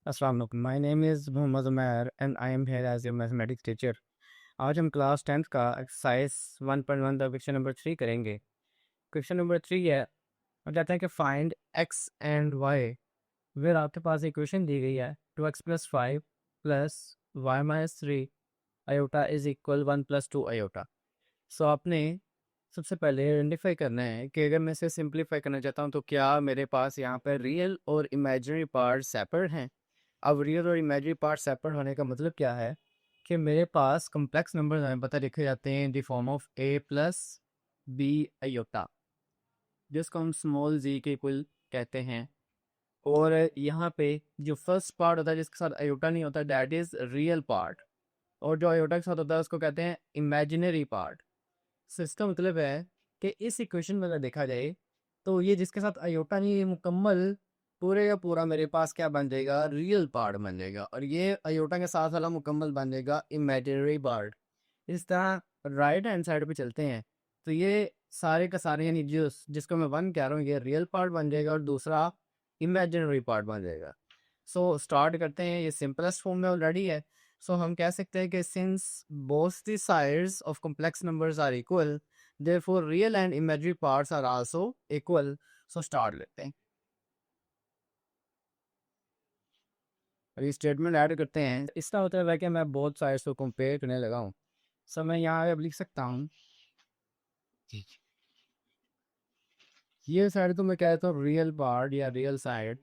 अस्सलाम वालेकुम। My name is Mohammad Umair and I am here as your mathematics teacher. आज हम क्लास 10th का एक्सरसाइज 1.1 का क्वेश्चन नंबर 3 करेंगे। क्वेश्चन नंबर 3 है और कहते हैं कि फाइंड एक्स एंड वाई। फिर आपके पास इक्वेशन दी गई है 2x plus 5 plus y minus 3 iota is equal 1 plus 2 iota. So आपने सबसे पहले आइडेंटिफाई करना है कि अगर मैं इसे सिंप्लीफाई करना चाहता हूँ तो क्या मेरे पास यहाँ पर रियल और इमेजिनरी पार्ट सेपरेट हैं। अब रियल और इमेजिनरी पार्ट सेपरेट होने का मतलब क्या है कि मेरे पास कॉम्प्लेक्स नंबर हमें पता लिखे जाते हैं in the form of a plus B iota, जिसको हम स्मॉल जी के इक्वल कहते हैं। और यहाँ पे जो फर्स्ट पार्ट होता है जिसके साथ आयोटा नहीं होता दैट इज रियल पार्ट, और जो आयोटा के साथ होता है उसको कहते हैं इमेजिनरी पार्ट। सो इसका मतलब है कि इस इक्वेशन में अगर देखा जाए तो ये जिसके साथ आयोटा नहीं, ये मुकम्मल पूरे का पूरा मेरे पास क्या बन जाएगा, रियल पार्ट बन जाएगा, और ये आयोटा के साथ वाला मुकम्मल बन जाएगा इमेजिनरी पार्ट। इस तरह राइट हैंड साइड पे चलते हैं तो ये सारे का सारे यानी जिसको मैं वन कह रहा हूँ ये रियल पार्ट बन जाएगा और दूसरा इमेजिनरी पार्ट बन जाएगा। सो स्टार्ट करते हैं। ये सिंपलेस्ट फॉर्म में ऑलरेडी है। सो हम कह सकते हैं कि since both the sides of complex numbers are equal therefore real and imaginary parts are also equal. So start लेते हैं और ये स्टेटमेंट ऐड करते हैं। इसका मतलब है कि मैं बोथ साइड्स को कंपेयर करने लगा हूँ। सो मैं यहाँ अब लिख सकता हूँ ये साइड तो मैं कहता हूँ रियल पार्ट या रियल साइड,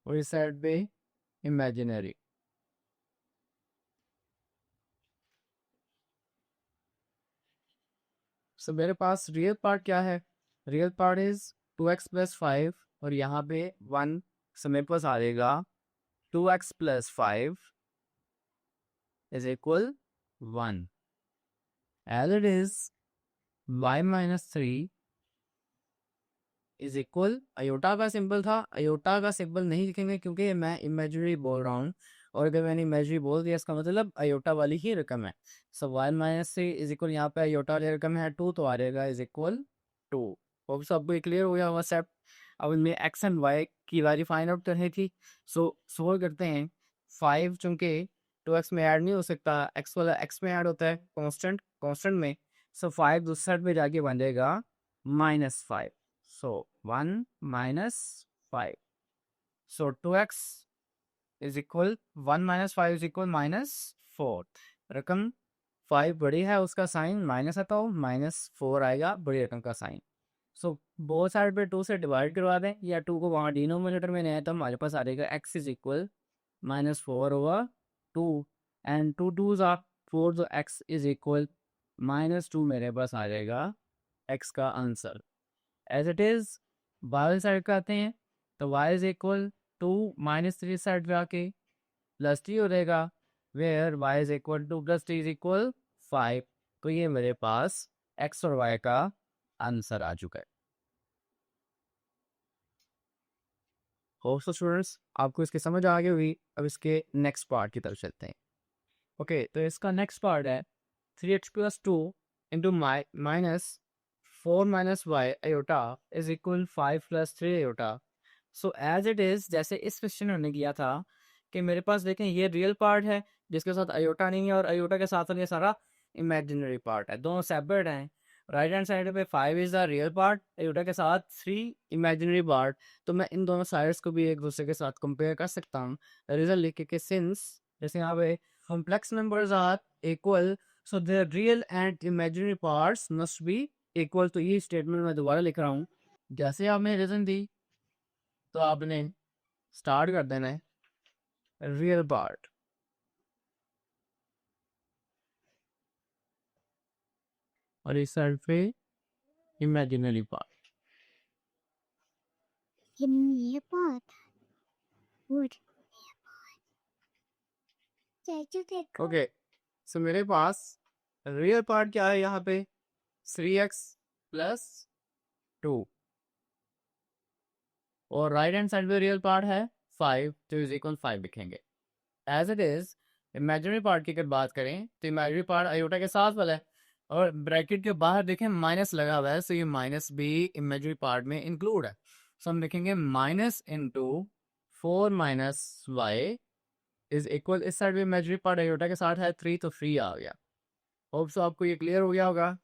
और इस साइड पे इमेजिनरी। सो मेरे पास रियल पार्ट क्या है, real part is 2x plus 5 और यहाँ पे 1। सो मेरे पास आ जाएगा 2x plus 5 is equal 1 as it is y minus 3 is equal, iota का सिंबल था, अयोटा का सिंबल नहीं लिखेंगे क्योंकि मैं इमेजिनरी बोल रहा हूँ, और अगर मैंने इमेजिनरी बोल दिया इसका मतलब अयोटा वाली ही रकम है। सो y माइनस 3 इज इक्वल, यहाँ पे अयोटा वाली रकम है 2 तो आ रहेगा इज इक्वल 2। होप सबको क्लियर हो गया होगा सेट। अब इनमें एक्स एंड वाई की वैल्यू फाइंड आउट करनी थी। सो सोल्व करते हैं। 5 चूंकि 2x में ऐड नहीं हो सकता, एक्स वाला एक्स में ऐड होता है कांस्टेंट कांस्टेंट में। सो 5 दूसरे साइड पे जाके बन जाएगा -5। So 1 minus 5. So 2x is equal 1 minus 5 is equal -4। रकम 5 बड़ी है उसका साइन माइनस आता हो, -4 आएगा बड़ी रकम का साइन। सो बोथ साइड पे 2 से डिवाइड करवा दें या 2 को वहाँ डिनोमिनेटर में नहीं है तो हमारे पास आ जाएगा x is equal -4 over 2 and 2 2 are 4, जो x इज इक्वल -2 मेरे पास आ जाएगा x का answer. As it is Y side पे आते हैं तो y इज इक्वल 2 -3 साइड पे आके प्लस टी हो जाएगा, where y is equal to plus T is equal 5। तो ये मेरे पास x और y का आंसर आ चुका है। होप सो स्टूडेंट्स आपको इसकी समझ आ गई होगी। अब इसके नेक्स्ट पार्ट की तरफ चलते हैं। ओके तो इसका नेक्स्ट पार्ट है 3x plus 2 into minus 4 minus Y iota is equal 5 plus 3 iota. So as it is जैसे इस क्वेश्चन में किया था कि मेरे पास देखें ये रियल पार्ट है जिसके साथ अयोटा नहीं है, और अयोटा के साथ ये सारा इमेजिनरी पार्ट है, दोनों सेपरेट हैं। राइट हैंड साइड पे 5 is the real part, iota के साथ 3 इमेजिनरी पार्ट। तो मैं इन दोनों साइड्स को भी एक दूसरे के साथ कंपेयर कर सकता हूँ। रिजल्ट लिख के सिंस जैसे यहाँ पे complex numbers are equal so the real and imaginary parts must be equal. तो ये स्टेटमेंट मैं दोबारा लिख रहा हूँ। जैसे आपने रीजन दी तो आपने स्टार्ट कर देना है रियल पार्ट और इस साइड पे imaginary part. Give me a pot. Wood. चाचू देखो ओके सो मेरे पास रियल पार्ट क्या है यहाँ पे 3x प्लस 2, और राइट हैंड साइड पे रियल पार्ट है 5 तो इज इक्वल 5 लिखेंगे। As it is imaginary part की अगर बात करें तो इमेजिनरी पार्ट अयोटा के साथ वाला है, और ब्रैकेट के बाहर देखें माइनस लगा हुआ है, सो ये माइनस भी इमेजिनरी पार्ट में इंक्लूड है। सो हम लिखेंगे minus into 4 minus Y is equal, इस साइड भी इमेजिनरी पार्ट आयोटा के साथ है 3, तो 3 आ गया। होप सो आपको ये क्लियर हो गया होगा।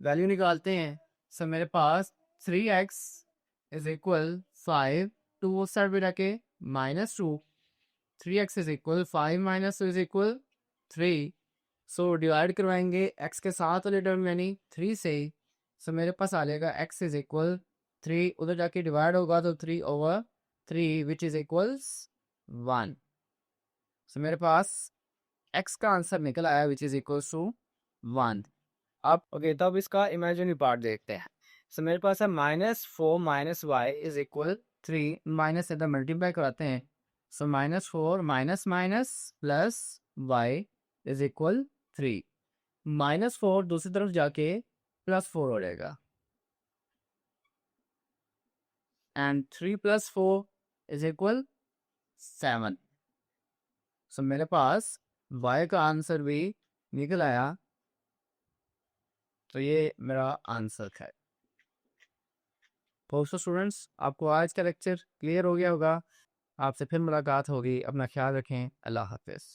वैल्यू निकालते हैं। सो मेरे पास 3x इज इक्वल 5, टू उस साइड भी रखे -2, 3x is equal 5 minus 2 is equal 3। So divide करवाएंगे x के साथ वाले टर्म यानी 3 से। सो मेरे पास आ जाएगा x इज इक्वल 3, उधर जाके डिवाइड होगा तो 3/3 विच इज इक्वल्स 1। सो मेरे पास x का आंसर निकल आया विच इज इक्वल्स टू 1। अब ओके, तो अब इसका इमेजिनरी पार्ट देखते हैं। सो मेरे पास है -4 minus Y is equal 3, minus से इधर मल्टीप्लाई कराते हैं। So -4 minus minus plus Y is equal 3, -4 दूसरी तरफ जाके +4 हो जाएगा एंड 3 + 4 इज इक्वल 7। सो मेरे पास y का आंसर भी निकल आया। तो ये मेरा आंसर है। तो स्टूडेंट्स, आपको आज का लेक्चर क्लियर हो गया होगा। आपसे फिर मुलाकात होगी। अपना ख्याल रखें। अल्लाह हाफिज़।